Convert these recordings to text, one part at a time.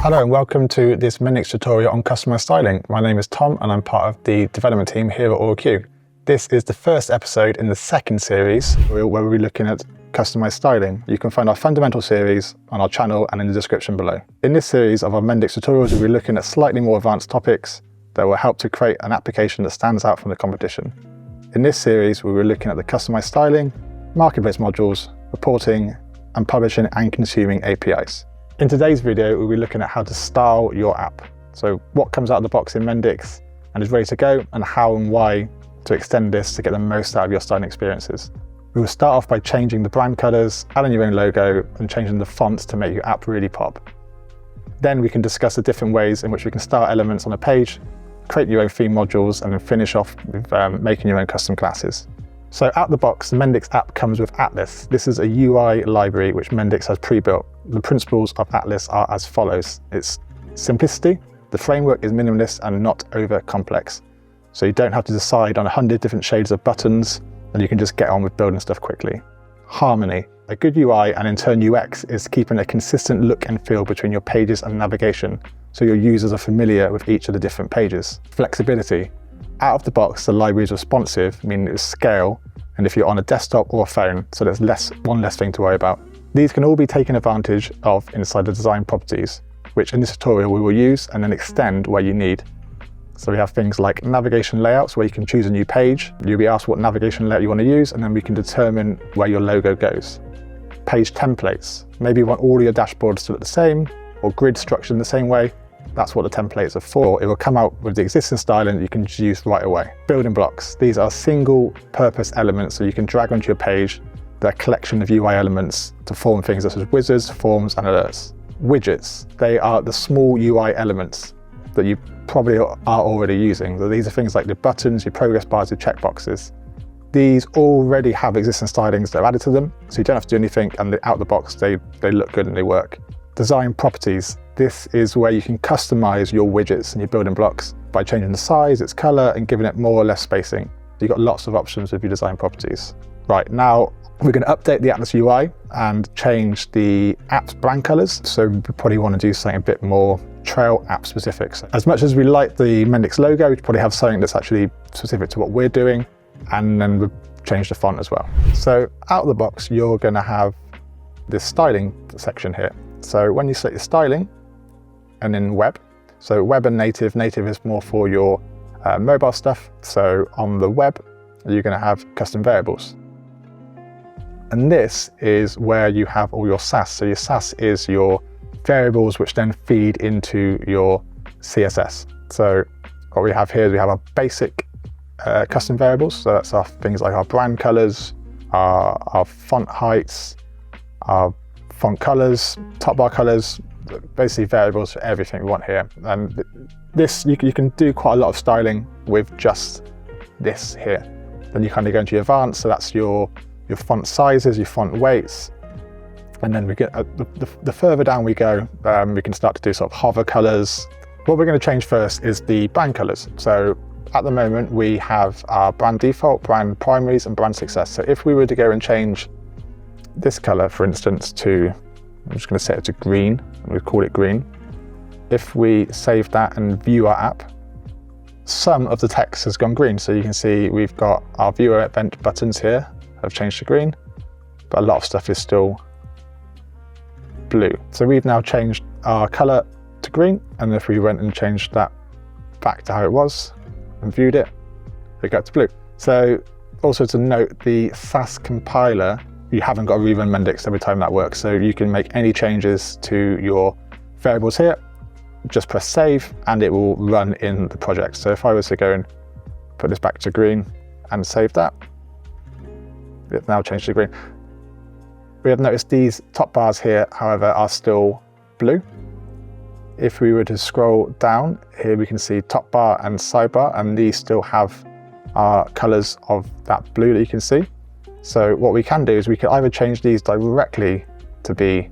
Hello and welcome to this Mendix tutorial on Customised Styling. My name is Tom and I'm part of the development team here at AuraQ. This is the first episode in the second series where we'll be looking at Customised Styling. You can find our fundamental series on our channel and in the description below. In this series of our Mendix tutorials, we'll be looking at slightly more advanced topics that will help to create an application that stands out from the competition. In this series, we were looking at the Customised Styling, marketplace modules, reporting, and publishing and consuming APIs. In today's video, we'll be looking at how to style your app. So what comes out of the box in Mendix and is ready to go, and how and why to extend this to get the most out of your styling experiences. We will start off by changing the brand colors, adding your own logo, and changing the fonts to make your app really pop. Then we can discuss the different ways in which we can style elements on a page, create your own theme modules, and then finish off with making your own custom classes. So out the box, the Mendix app comes with Atlas. This is a UI library which Mendix has pre-built. The principles of Atlas are as follows. It's simplicity, the framework is minimalist and not over complex. So you don't have to decide on 100 different shades of buttons, and you can just get on with building stuff quickly. Harmony. A good UI and in turn UX is keeping a consistent look and feel between your pages and navigation, so your users are familiar with each of the different pages. Flexibility. Out of the box, the library is responsive, meaning it's scale, and if you're on a desktop or a phone, so there's one less thing to worry about. These can all be taken advantage of inside the design properties, which in this tutorial we will use and then extend where you need. So we have things like navigation layouts where you can choose a new page. You'll be asked what navigation layout you want to use, and then we can determine where your logo goes. Page templates. Maybe you want all your dashboards to look the same, or grid structured in the same way. That's what the templates are for. It will come out with the existing styling that you can use right away. Building blocks. These are single purpose elements so you can drag onto your page. They're a collection of UI elements to form things such as wizards, forms, and alerts. Widgets. They are the small UI elements that you probably are already using. So these are things like the buttons, your progress bars, your checkboxes. These already have existing stylings that are added to them, so you don't have to do anything, and out of the box they look good and they work. Design properties. This is where you can customize your widgets and your building blocks by changing the size, its color, and giving it more or less spacing. You've got lots of options with your design properties. Right, now we're going to update the Atlas UI and change the app's brand colors. So we probably want to do something a bit more trail app specific. So as much as we like the Mendix logo, we probably have something that's actually specific to what we're doing, and then we'll change the font as well. So out of the box, you're going to have this styling section here. So when you select your styling, and then web. So web and native. Native is more for your mobile stuff. So on the web, you're going to have custom variables. And this is where you have all your Sass. So your Sass is your variables which then feed into your CSS. So what we have here is we have our basic custom variables. So that's our things like our brand colors, our font heights, our font colors, top bar colors, basically variables for everything we want here. And this, you can do quite a lot of styling with just this here. Then you kind of go into your advanced, so that's your font sizes, your font weights. And then we get the further down we go, we can start to do sort of hover colors. What we're going to change first is the brand colors. So at the moment we have our brand default, brand primaries, and brand success. So if we were to go and change this color, for instance, to, I'm just going to set it to green, and we'll call it green. If we save that and view our app, some of the text has gone green. So you can see we've got our viewer event buttons here have changed to green, but a lot of stuff is still blue. So we've now changed our color to green, and if we went and changed that back to how it was and viewed it, it got to blue. So also to note, the Sass compiler, you haven't got to rerun Mendix every time that works. So you can make any changes to your variables here, just press save, and it will run in the project. So if I was to go and put this back to green and save that, it's now changed to green. We have noticed these top bars here, however, are still blue. If we were to scroll down here, we can see top bar and sidebar, and these still have our colors of that blue that you can see. So what we can do is we can either change these directly to be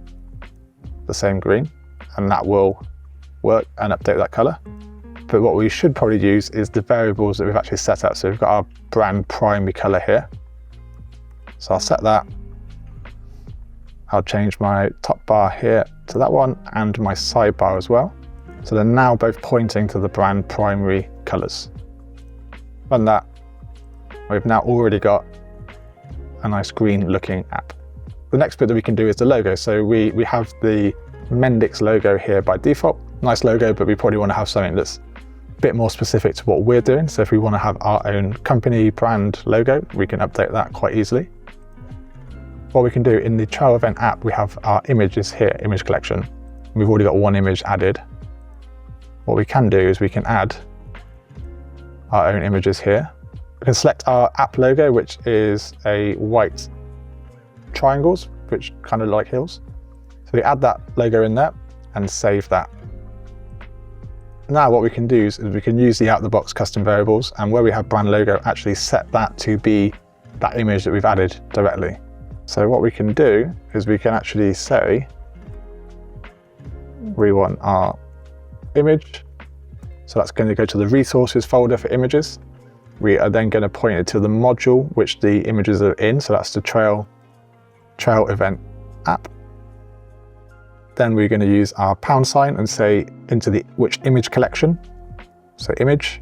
the same green, and that will work and update that color. But what we should probably use is the variables that we've actually set up. So we've got our brand primary color here. So I'll set that. I'll change my top bar here to that one and my sidebar as well. So they're now both pointing to the brand primary colors. Run that. We've now already got a nice green looking app. The next bit that we can do is the logo. So we have the Mendix logo here by default. Nice logo, but we probably want to have something that's a bit more specific to what we're doing. So if we want to have our own company brand logo, we can update that quite easily. What we can do in the trial event app, we have our images here, image collection. We've already got one image added. What we can do is we can add our own images here. We can select our app logo, which is a white triangles, which kind of like hills. So we add that logo in there and save that. Now what we can do is we can use the out-of-the-box custom variables, and where we have brand logo, actually set that to be that image that we've added directly. So what we can do is we can actually say we want our image. So that's going to go to the resources folder for images. We are then going to point it to the module which the images are in. So that's the trial event app. Then we're going to use our pound sign and say into the which image collection. So image.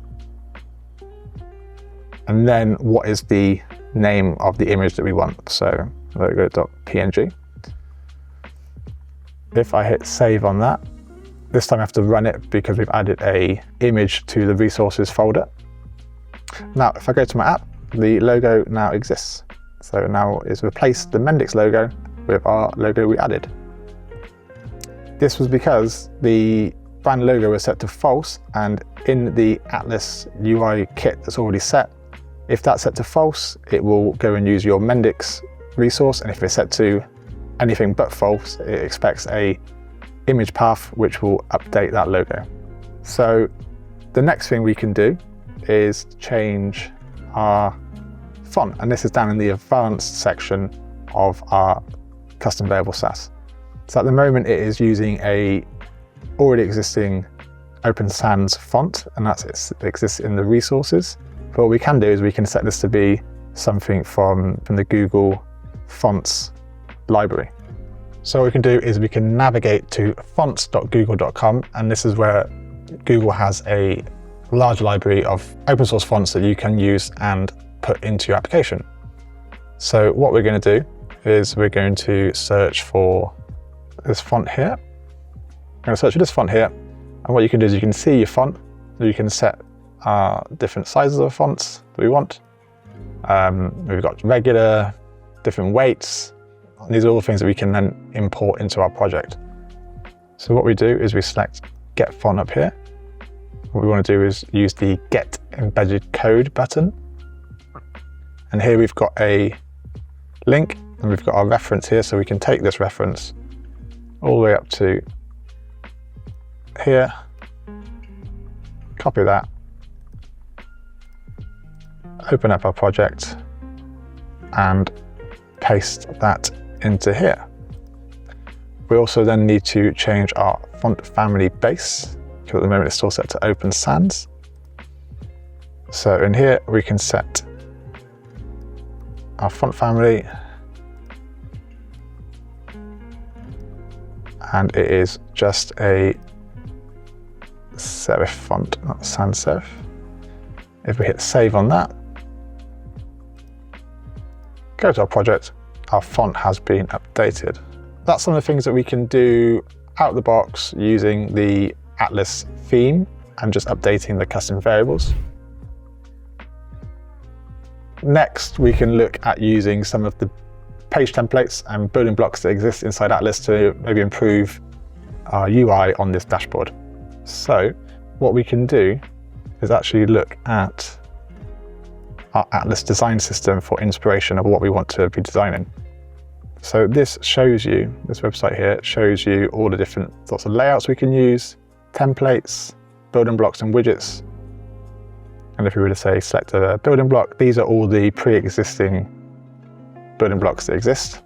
And then what is the name of the image that we want. So logo.png. If I hit save on that, this time I have to run it because we've added a image to the resources folder. Now, if I go to my app, the logo now exists. So now it's replaced the Mendix logo with our logo we added. This was because the brand logo was set to false, and in the Atlas UI kit that's already set, if that's set to false, it will go and use your Mendix resource, and if it's set to anything but false, it expects a image path which will update that logo. So the next thing we can do is change our font, and this is down in the advanced section of our custom variable SAS. So at the moment it is using a already existing Open Sans font, and it exists in the resources. But what we can do is we can set this to be something from the Google Fonts library. So what we can do is we can navigate to fonts.google.com, and this is where Google has a large library of open source fonts that you can use and put into your application. So what we're going to do is we're going to search for this font here. I'm going to search for this font here, and what you can do is you can see your font, so you can set different sizes of fonts that we want. We've got regular, different weights. These are all the things that we can then import into our project. So what we do is we select Get Font up here. What we want to do is use the Get Embedded Code button. And here we've got a link, and we've got our reference here, so we can take this reference all the way up to here, copy that, open up our project, and paste that into here. We also then need to change our font family base, because at the moment it's still set to Open Sans. So in here we can set our font family, and it is just a serif font, not sans serif. If we hit save on that, go to our project, our font has been updated. That's some of the things that we can do out of the box using the Atlas theme and just updating the custom variables. Next, we can look at using some of the page templates and building blocks that exist inside Atlas to maybe improve our UI on this dashboard. So what we can do is actually look at our Atlas design system for inspiration of what we want to be designing. So this shows you, this website here shows you all the different sorts of layouts we can use, templates, building blocks and widgets. And if we were to say select a building block, these are all the pre-existing building blocks that exist.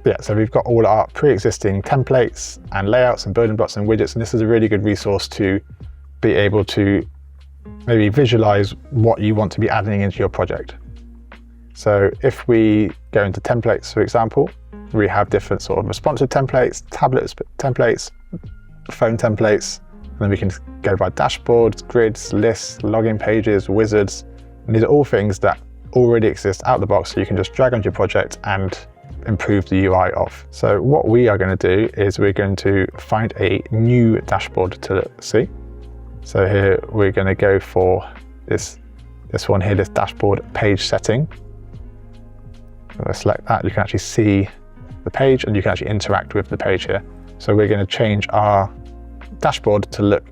Yeah, so we've got all our pre-existing templates and layouts and building blocks and widgets, and this is a really good resource to be able to maybe visualize what you want to be adding into your project. So if we go into templates, for example, we have different sort of responsive templates, tablet templates, phone templates, and then we can go by dashboards, grids, lists, login pages, wizards. And these are all things that already exist out of the box, so you can just drag onto your project and improve the UI of. So what we are going to do is we're going to find a new dashboard to see. So here we're going to go for this one here, this dashboard page setting. I'm going to select that. You can actually see the page and you can actually interact with the page here. So we're going to change our dashboard to look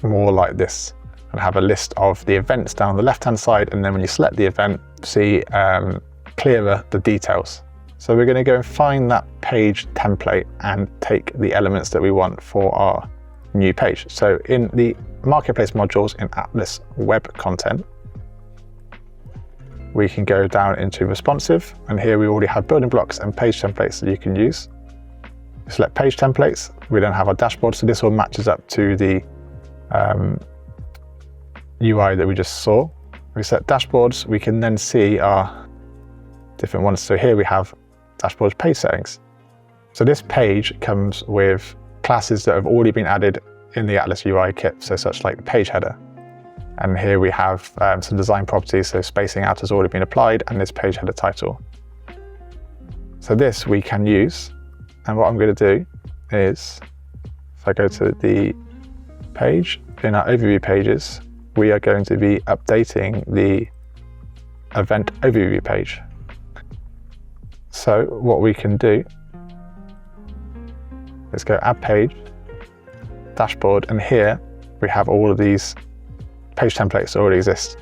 more like this and have a list of the events down the left hand side, and then when you select the event, see clearer the details. So we're going to go and find that page template and take the elements that we want for our new page. So in the marketplace modules in Atlas web content, we can go down into responsive, and here we already have building blocks and page templates that you can use. Select page templates, we then have our dashboard, so this all matches up to the UI that we just saw. We set dashboards, we can then see our different ones. So here we have dashboard page settings. So this page comes with classes that have already been added in the Atlas UI Kit, so such like the page header. And here we have some design properties, so spacing out has already been applied, and this page header title. So this we can use, and what I'm going to do is, if I go to the page, in our overview pages, we are going to be updating the event overview page. So what we can do, let's go add page, dashboard, and here we have all of these page templates that already exist,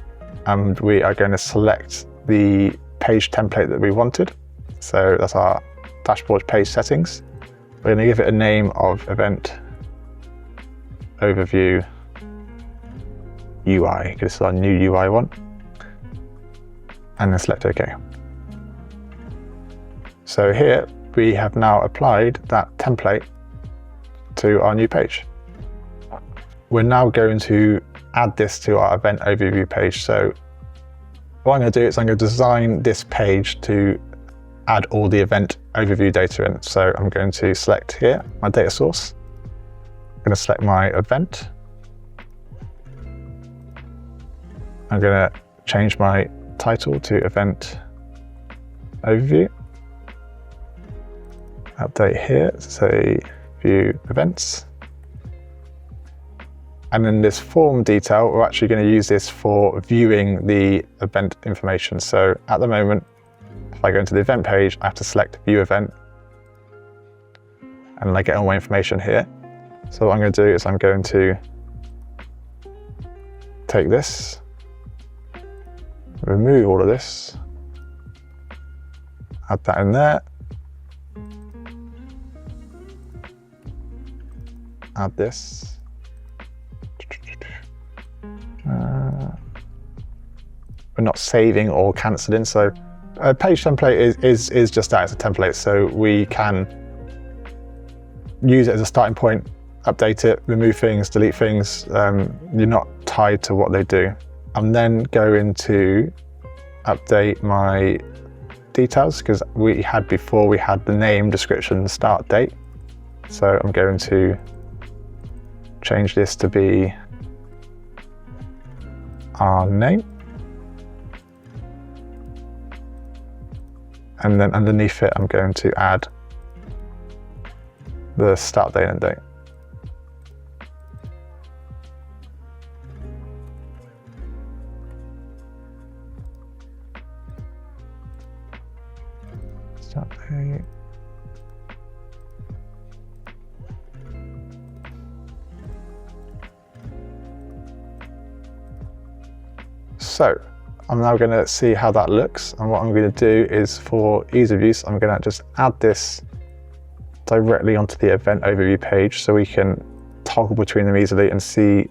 and we are going to select the page template that we wanted. So that's our dashboard page settings. We're going to give it a name of event overview UI, because it's our new UI one, and then select OK. So here we have now applied that template to our new page. We're now going to add this to our event overview page. So what I'm going to do is I'm going to design this page to add all the event overview data in. So I'm going to select here my data source. I'm going to select my event. I'm going to change my title to event overview. Update here, say view events. And then this form detail, we're actually going to use this for viewing the event information. So at the moment, if I go into the event page, I have to select view event, and I get all my information here. So what I'm going to do is I'm going to take this, remove all of this, add that in there, add this. We're not saving or cancelling, so a page template is just that, it's a template, so we can use it as a starting point, update it, remove things, delete things. You're not tied to what they do. I'm then going to update my details, because we had the name, description, start date. So I'm going to change this to be our name, and then underneath it I'm going to add the start date and date. Start date. So I'm now going to see how that looks, and what I'm going to do is, for ease of use, I'm going to just add this directly onto the event overview page so we can toggle between them easily and see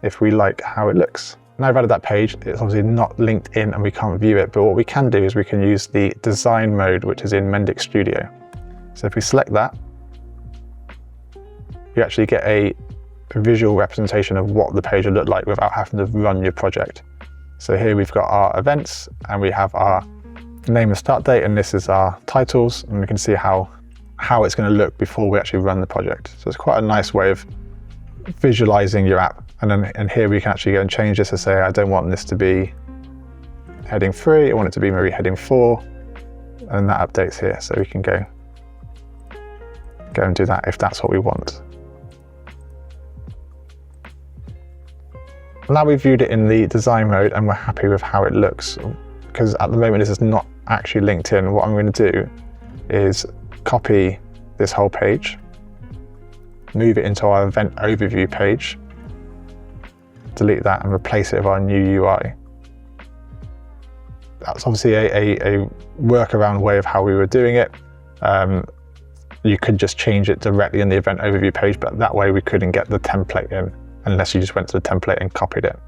if we like how it looks. Now I've added that page, it's obviously not linked in and we can't view it, but what we can do is we can use the design mode, which is in Mendix Studio. So if we select that, you actually get a visual representation of what the page would look like without having to run your project. So here we've got our events, and we have our name and start date, and this is our titles, and we can see how it's going to look before we actually run the project. So it's quite a nice way of visualizing your app. And here we can actually go and change this to say, I don't want this to be heading 3, I want it to be maybe heading 4, and that updates here. So we can go and do that if that's what we want. Now we've viewed it in the design mode and we're happy with how it looks, because at the moment this is not actually linked in. What I'm going to do is copy this whole page, move it into our event overview page, delete that and replace it with our new UI. That's obviously a workaround way of how we were doing it. You could just change it directly in the event overview page, but that way we couldn't get the template in unless you just went to the template and copied it.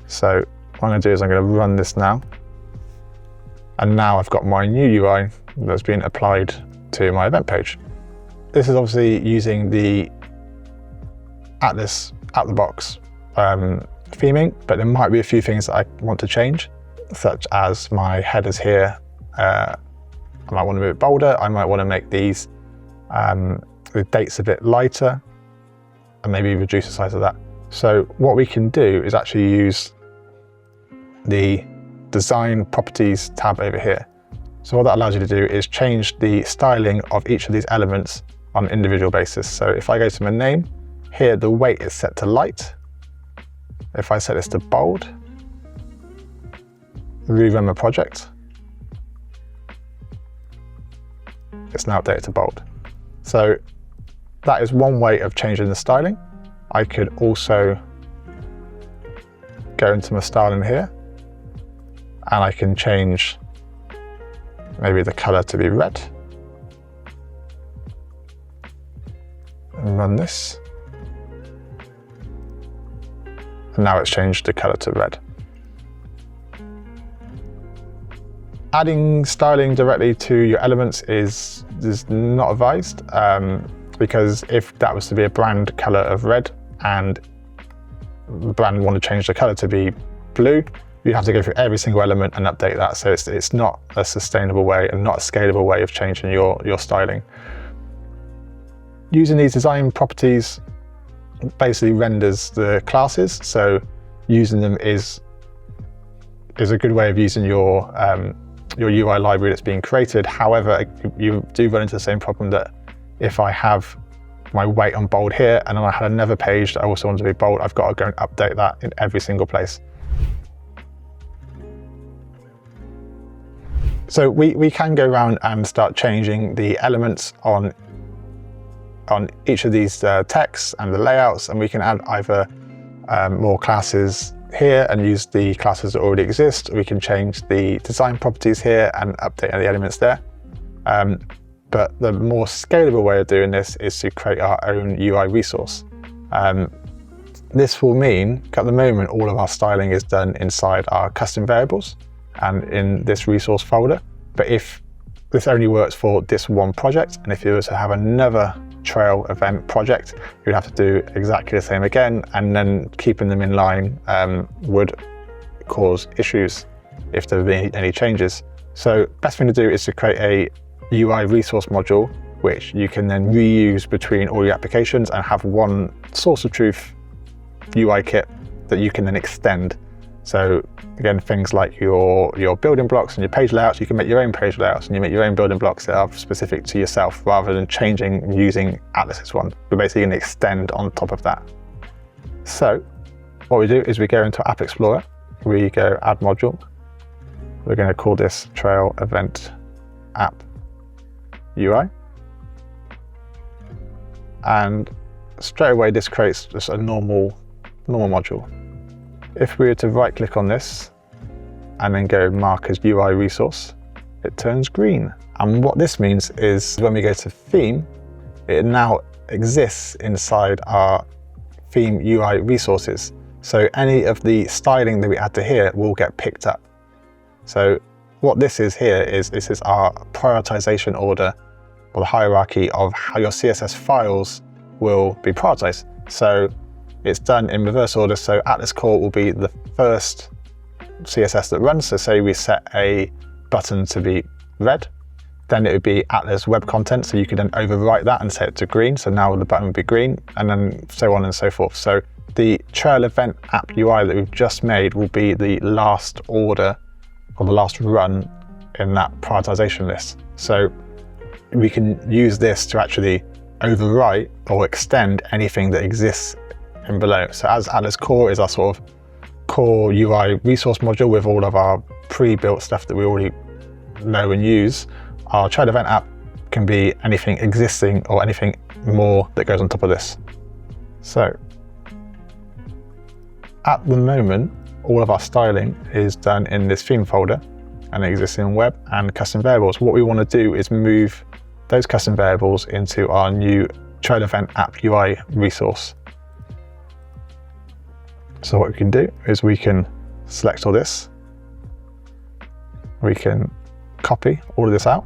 So what I'm going to do is I'm going to run this now. And now I've got my new UI that's been applied to my event page. This is obviously using the Atlas out the box theming, but there might be a few things that I want to change, such as my headers here. I might want to move it bolder. I might want to make these the dates a bit lighter and maybe reduce the size of that. So what we can do is actually use the design properties tab over here. So what that allows you to do is change the styling of each of these elements on an individual basis. So if I go to my name, here the weight is set to light. If I set this to bold, rerun my project, it's now updated to bold. So that is one way of changing the styling. I could also go into my styling here and I can change maybe the color to be red and run this. And now it's changed the color to red. Adding styling directly to your elements is not advised, because if that was to be a brand color of red and the brand want to change the color to be blue, you have to go through every single element and update that. So it's not a sustainable way and not a scalable way of changing your styling. Using these design properties basically renders the classes. So using them is a good way of using your UI library that's being created. However, you do run into the same problem that if I have my weight on bold here and then I had another page that I also want to be bold, I've got to go and update that in every single place. So we can go around and start changing the elements on each of these texts and the layouts, and we can add either more classes here and use the classes that already exist. We can change the design properties here and update the elements there. But the more scalable way of doing this is to create our own UI resource. This will mean, at the moment, all of our styling is done inside our custom variables and in this resource folder. But if this only works for this one project, and if you were to have another trail event project, you'd have to do exactly the same again, and then keeping them in line would cause issues if there were any changes. So best thing to do is to create a UI resource module, which you can then reuse between all your applications and have one source of truth UI kit that you can then extend. So again, things like your building blocks and your page layouts, you can make your own page layouts and you make your own building blocks that are specific to yourself rather than changing using Atlas's one. We're basically going to extend on top of that. So what we do is we go into App Explorer, we go Add Module. We're going to call this Trail Event App UI. And straight away this creates just a normal module. If we were to right click on this and then go mark as UI resource, it turns green. And what this means is when we go to theme, it now exists inside our theme UI resources. So any of the styling that we add to here will get picked up. So what this is here is this is our prioritization order, or the hierarchy of how your CSS files will be prioritized. So it's done in reverse order. So Atlas Core will be the first CSS that runs. So say we set a button to be red. Then it would be Atlas web content, so you could then overwrite that and set it to green, so now the button would be green, and then so on and so forth. So the trail event app UI that we've just made will be the last order or the last run in that prioritization list. So we can use this to actually overwrite or extend anything that exists in below. So as Atlas Core is our sort of core UI resource module with all of our pre-built stuff that we already know and use, our child event app can be anything existing or anything more that goes on top of this. So at the moment, all of our styling is done in this theme folder and it exists in web and custom variables. What we want to do is move those custom variables into our new child event app UI resource. So what we can do is we can select all this. We can copy all of this out.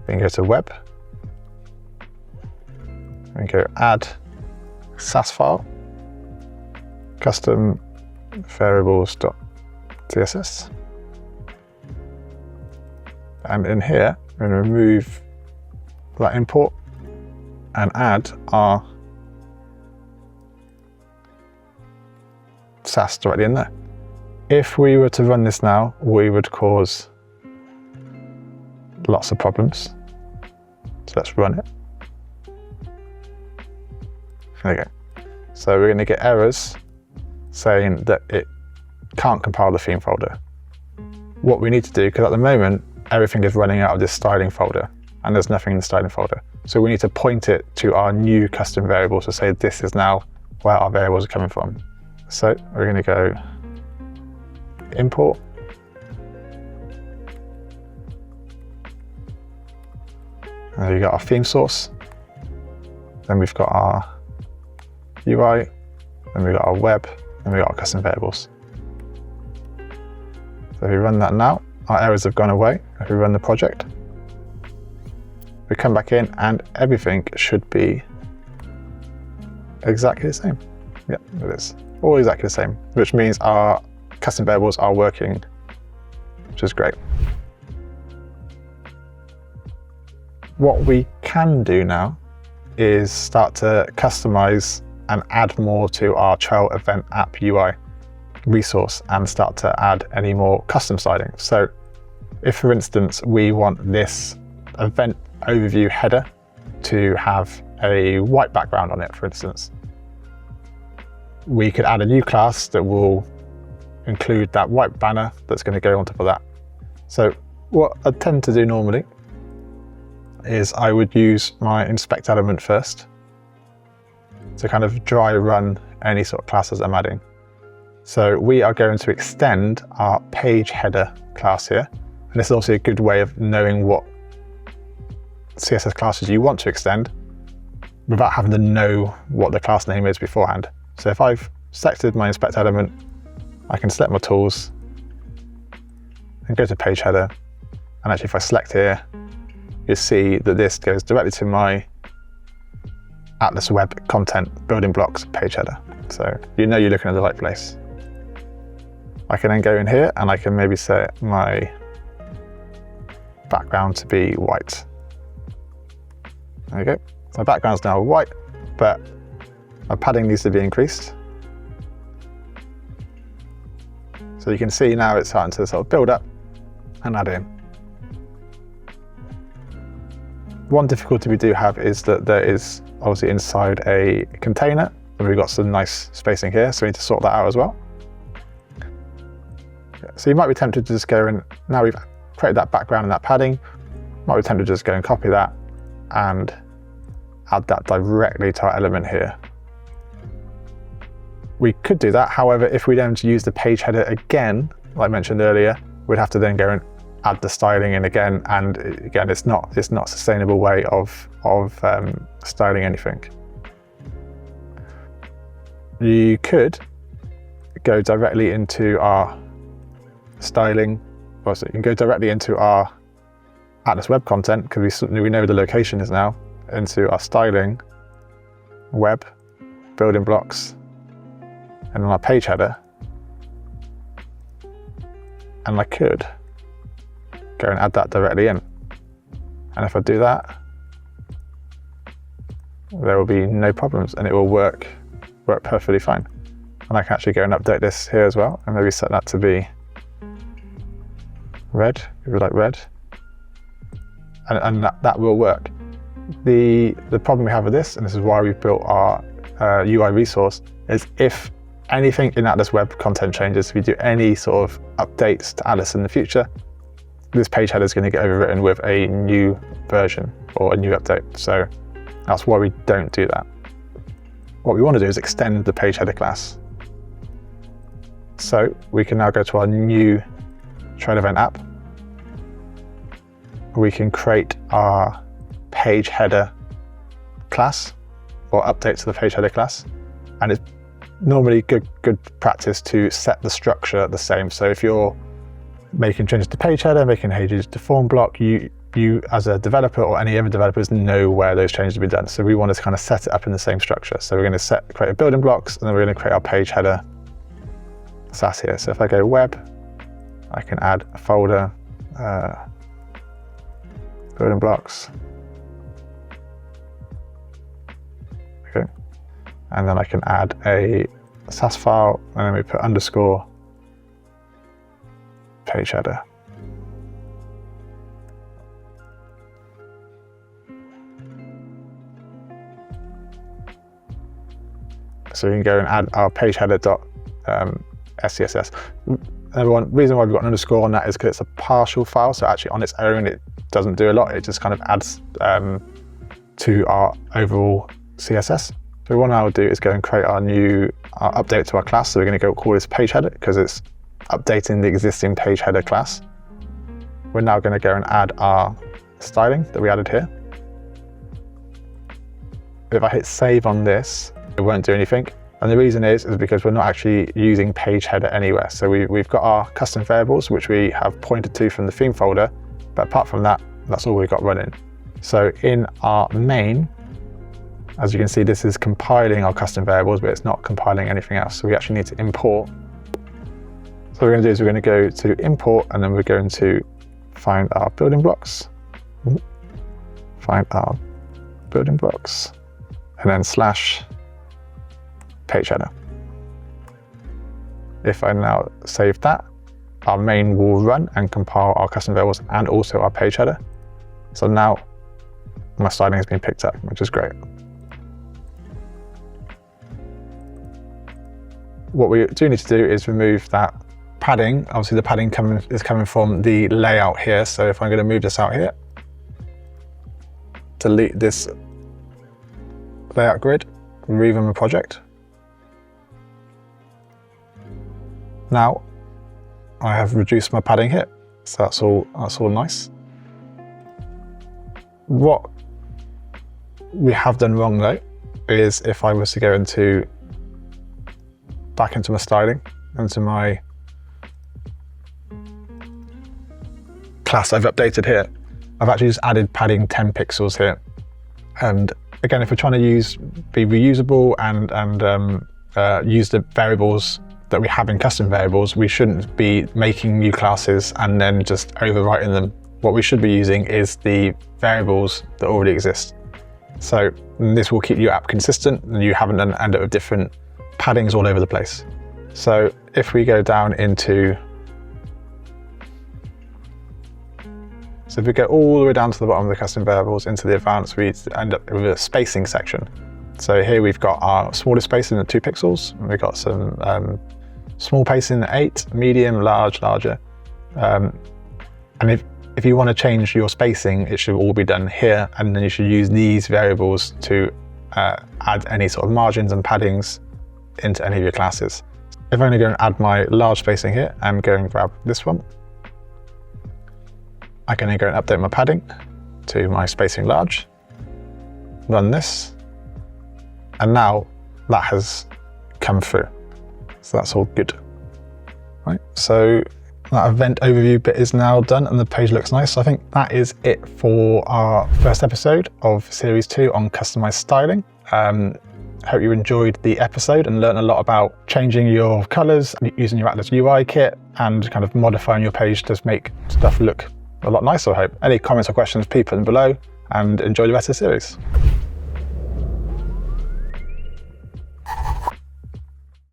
We can go to web. We can go add SAS file, custom variables.css. And in here, we're going to remove that import and add our SAS directly in there. If we were to run this now, we would cause lots of problems. So let's run it. There you go. So we're going to get errors saying that it can't compile the theme folder. What we need to do, because at the moment, everything is running out of this styling folder and there's nothing in the styling folder. So we need to point it to our new custom variables to say this is now where our variables are coming from. So we're going to go import. And we've got our theme source. Then we've got our UI. Then we've got our web. Then we've got our custom variables. So if we run that now, our errors have gone away. If we run the project, we come back in and everything should be exactly the same. Yeah, it is. All exactly the same, which means our custom variables are working, which is great. What we can do now is start to customize and add more to our trail event app UI resource and start to add any more custom styling. So if, for instance, we want this event overview header to have a white background on it, for instance, we could add a new class that will include that white banner that's going to go on top of that. So what I tend to do normally is I would use my inspect element first to kind of dry run any sort of classes I'm adding. So we are going to extend our page header class here. And this is also a good way of knowing what CSS classes you want to extend without having to know what the class name is beforehand. So if I've selected my inspect element, I can select my tools and go to page header. And actually if I select here, you see that this goes directly to my Atlas web content building blocks page header. So you know you're looking at the right place. I can then go in here and I can maybe set my background to be white. There we go. So my background's now white, but my padding needs to be increased. So you can see now it's starting to sort of build up and add in. One difficulty we do have is that there is obviously inside a container, and we've got some nice spacing here, so we need to sort that out as well. So you might be tempted to just go and, now we've created that background and that padding, might be tempted to just go and copy that and add that directly to our element here. We could do that, however, if we don't use the page header again, like I mentioned earlier, we'd have to then go and add the styling in again, and again, it's not a sustainable way of styling anything. You could go directly into our styling, or so you can go directly into our Atlas web content, because we know the location is now, into our styling, web, building blocks, and on our page header. And I could go and add that directly in. And if I do that, there will be no problems and it will work perfectly fine. And I can actually go and update this here as well, and maybe set that to be red, if you like red, and that will work. The problem we have with this, and this is why we've built our UI resource, is if anything in Atlas web content changes, if you do any sort of updates to Atlas in the future, this page header is going to get overwritten with a new version or a new update. So that's why we don't do that. What we want to do is extend the page header class. So we can now go to our new Trail Event app. We can create our page header class or update to the page header class. And it's normally good practice to set the structure the same. So if you're making changes to page header, making changes to form block, you as a developer or any other developers know where those changes have been done. So we want to kind of set it up in the same structure. So we're going to create a building blocks, and then we're going to create our page header class here. So if I go web, I can add a folder, building blocks. Okay. And then I can add a SAS file, and then we put underscore page header. So we can go and add our page header.scss. Everyone, reason why we've got an underscore on that is because it's a partial file. So actually on its own, it doesn't do a lot. It just kind of adds to our overall CSS. So what I'll do is go and create our update to our class. So we're going to go call this page header because it's updating the existing page header class. We're now going to go and add our styling that we added here. If I hit save on this, it won't do anything. And the reason is because we're not actually using page header anywhere. So we've got our custom variables, which we have pointed to from the theme folder. But apart from that, that's all we've got running. So in our main, as you can see, this is compiling our custom variables, but it's not compiling anything else. So we actually need to import. So what we're going to do is we're going to go to import, and then we're going to find our building blocks. Find our building blocks, and then slash page header. If I now save that, our main will run and compile our custom variables and also our page header. So now my styling has been picked up, which is great. What we do need to do is remove that padding. Obviously the padding is coming from the layout here. So if I'm going to move this out here, delete this layout grid, rerun the project. Now I have reduced my padding here, so that's all nice. What we have done wrong though is if I was to go back into my styling, into my class I've updated here, I've actually just added padding 10 pixels here. And again, if we're trying to be reusable and use the variables that we have in custom variables, we shouldn't be making new classes and then just overwriting them. What we should be using is the variables that already exist. So this will keep your app consistent and you haven't end up with different paddings all over the place. So if we go down into, so if we go all the way down to the bottom of the custom variables into the advanced, we end up with a spacing section. So here we've got our smallest spacing at 2 pixels, and we've got some small spacing at 8, medium, large, larger. And if you want to change your spacing, it should all be done here, and then you should use these variables to add any sort of margins and paddings into any of your classes. If I'm going to go and add my large spacing here and go and grab this one, I can then go and update my padding to my spacing large, run this, and now that has come through. So that's all good. Right, so that event overview bit is now done and the page looks nice. So I think that is it for our first episode of Series 2 on Customised Styling. Hope you enjoyed the episode and learned a lot about changing your colors, using your Atlas UI Kit, and kind of modifying your page to make stuff look a lot nicer, I hope. Any comments or questions, please put them below, and enjoy the rest of the series.